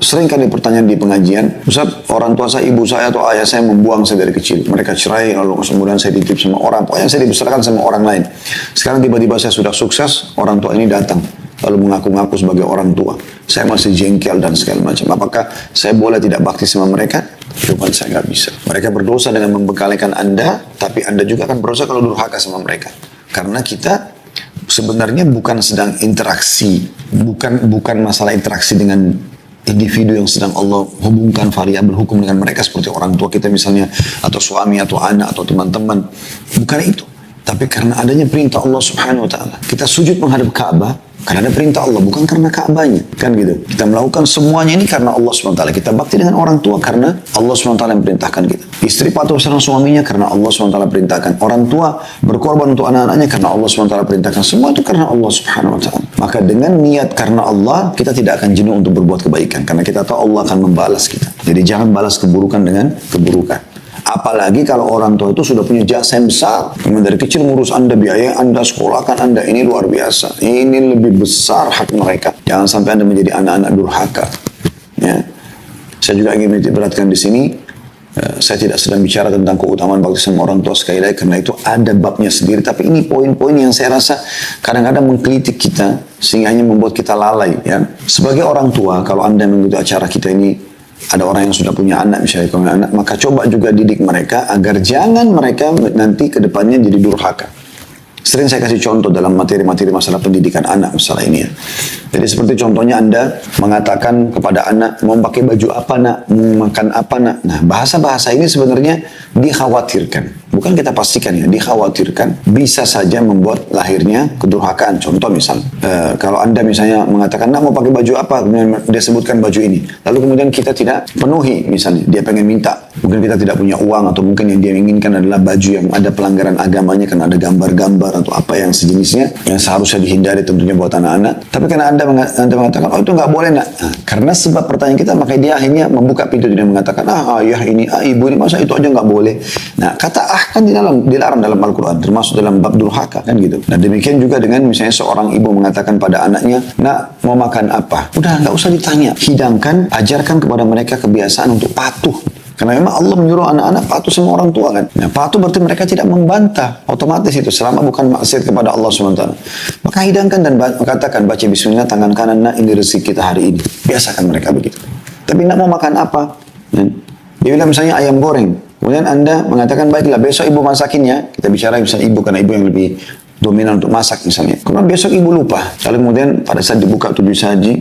Sering kali pertanyaan di pengajian, Ustaz, orang tua saya, ibu saya atau ayah saya membuang saya dari kecil. Mereka cerai, lalu kemudian saya dititip sama orang, pokoknya saya dibesarkan sama orang lain. Sekarang tiba-tiba saya sudah sukses, orang tua ini datang, lalu mengaku-ngaku sebagai orang tua. Saya masih jengkel dan segala macam. Apakah saya boleh tidak bakti sama mereka? Jawaban saya nggak bisa. Mereka berdosa dengan membekalikan Anda, tapi Anda juga akan berdosa kalau durhaka sama mereka. Karena kita sebenarnya bukan sedang interaksi, bukan masalah interaksi dengan individu yang sedang Allah hubungkan variabel hukum dengan mereka seperti orang tua kita misalnya, atau suami, atau anak, atau teman-teman. Bukan itu. Tapi karena adanya perintah Allah Subhanahu wa Ta'ala. Kita sujud menghadap Ka'bah karena ada perintah Allah, bukan karena Ka'bahnya. Kan gitu. Kita melakukan semuanya ini karena Allah Subhanahu wa Ta'ala. Kita bakti dengan orang tua karena Allah Subhanahu wa Ta'ala yang perintahkan kita. Istri patuh sama suaminya karena Allah Subhanahu wa Ta'ala perintahkan. Orang tua berkorban untuk anak-anaknya karena Allah Subhanahu wa Ta'ala perintahkan. Semua itu karena Allah Subhanahu wa Ta'ala. Maka dengan niat karena Allah, kita tidak akan jenuh untuk berbuat kebaikan. Karena kita tahu Allah akan membalas kita. Jadi jangan balas keburukan dengan keburukan. Apalagi kalau orang tua itu sudah punya jasa yang besar. Memang dari kecil ngurus Anda, biaya Anda, sekolahkan Anda. Ini luar biasa. Ini lebih besar hak mereka. Jangan sampai Anda menjadi anak-anak durhaka. Ya. Saya juga ingin menitikberatkan di sini. Saya tidak sedang bicara tentang keutamaan bakti sama orang tua sekali lagi. Karena itu ada babnya sendiri. Tapi ini poin-poin yang saya rasa kadang-kadang mengkritik kita. Sehingga hanya membuat kita lalai. Ya. Sebagai orang tua, kalau Anda mengikuti acara kita ini, ada orang yang sudah punya anak, misalnya punya anak, maka coba juga didik mereka agar jangan mereka nanti ke depannya jadi durhaka. Sering saya kasih contoh dalam materi-materi masalah pendidikan anak, masalah ini ya. Jadi seperti contohnya Anda mengatakan kepada anak, mau pakai baju apa nak, mau makan apa nak. Nah, bahasa-bahasa ini sebenarnya dikhawatirkan. Bukan kita pastikan ya, dikhawatirkan bisa saja membuat lahirnya kedurhakaan. Contoh misal, kalau Anda misalnya mengatakan, nak mau pakai baju apa, kemudian dia sebutkan baju ini. Lalu kemudian kita tidak penuhi misalnya, dia pengen minta. Mungkin kita tidak punya uang, atau mungkin yang dia inginkan adalah baju yang ada pelanggaran agamanya, karena ada gambar-gambar atau apa yang sejenisnya, yang seharusnya dihindari tentunya buat anak-anak. Tapi karena Anda mengatakan, oh itu nggak boleh nak. Nah, karena sebab pertanyaan kita, maka dia akhirnya membuka pintu dan mengatakan, ayah ini, ibu ini, masa itu aja nggak boleh. Nah, kata kan dilarang dalam Al-Quran, termasuk dalam bab durhaka kan gitu. Nah demikian juga dengan misalnya seorang ibu mengatakan pada anaknya, nak mau makan apa? Udah nggak usah ditanya, hidangkan, ajarkan kepada mereka kebiasaan untuk patuh. Karena memang Allah menyuruh anak-anak patuh sama orang tua kan. Nah patuh berarti mereka tidak membantah, otomatis itu selama bukan maksiat kepada Allah SWT. Maka hidangkan dan katakan, baca bismillah tangan kanan, nak ini rezeki kita hari ini. Biasakan mereka begitu. Tapi nak mau makan apa? Dia bilang misalnya ayam goreng. Kemudian Anda mengatakan, baiklah besok ibu masakinnya. Kita bicara misalnya ibu, karena ibu yang lebih dominan untuk masak misalnya. Kemudian besok ibu lupa. Lalu kemudian pada saat dibuka 7 saji,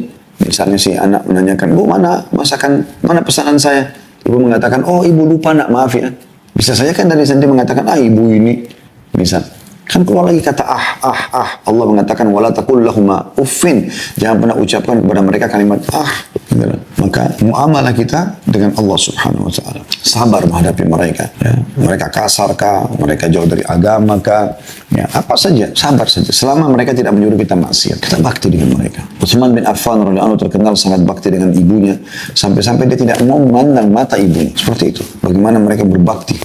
misalnya si anak menanyakan, bu mana masakan, mana pesanan saya? Ibu mengatakan, oh ibu lupa nak, maaf ya. Bisa saja kan dari sendiri mengatakan, ibu ini. Misal. Kan keluar lagi kata Allah mengatakan, wala taqul lahuma uffin. Jangan pernah ucapkan kepada mereka kalimat Maka muamalah kita dengan Allah Subhanahu wa Ta'ala. Sabar menghadapi mereka. Ya. Mereka kasar kah? Mereka jauh dari agama kah? Ya, apa saja, sabar saja. Selama mereka tidak menyuruh kita maksiat, kita bakti dengan mereka. Utsman bin Affan radhiyallahu anhu terkenal sangat bakti dengan ibunya. Sampai-sampai dia tidak mau memandang mata ibunya. Seperti itu. Bagaimana mereka berbakti